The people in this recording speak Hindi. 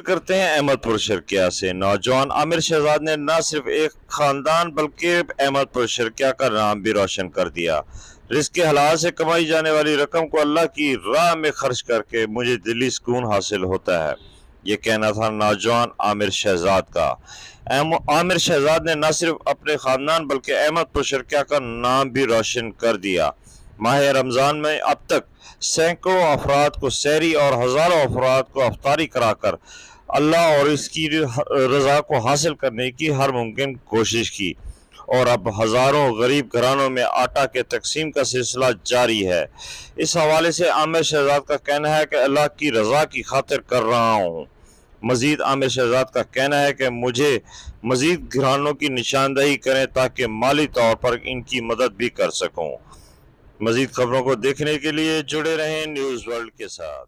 करते हैं अहमदपुर शर्किया से। नौजवान आमिर शहजाद ने न सिर्फ एक खानदान बल्कि अहमदपुर शर्किया का नाम भी रोशन कर दिया। रिस्क के हलाल से कमाई जाने वाली रकम को अल्लाह की राह में खर्च करके मुझे दिली सुकून हासिल होता है, ये कहना था नौजवान आमिर शहजाद का। आमिर शहजाद ने न सिर्फ अपने खानदान बल्कि अहमदपुर शर्किया का नाम भी रोशन कर दिया। माह रमज़ान में अब तक सैकड़ों अफराद को सहरी और हज़ारों अफराद को अफ्तारी कराकर अल्लाह और इसकी रज़ा को हासिल करने की हर मुमकिन कोशिश की और अब हज़ारों गरीब घरानों में आटा के तकसीम का सिलसिला जारी है। इस हवाले से आमिर शहजाद का कहना है कि अल्लाह की रज़ा की खातिर कर रहा हूँ। मज़ीद आमिर शहजाद का कहना है कि मुझे मज़ीद घरानों की निशानदही करें ताकि माली तौर पर इनकी मदद भी कर सकूँ। मज़ीद खबरों को देखने के लिए जुड़े रहें न्यूज़ वर्ल्ड के साथ।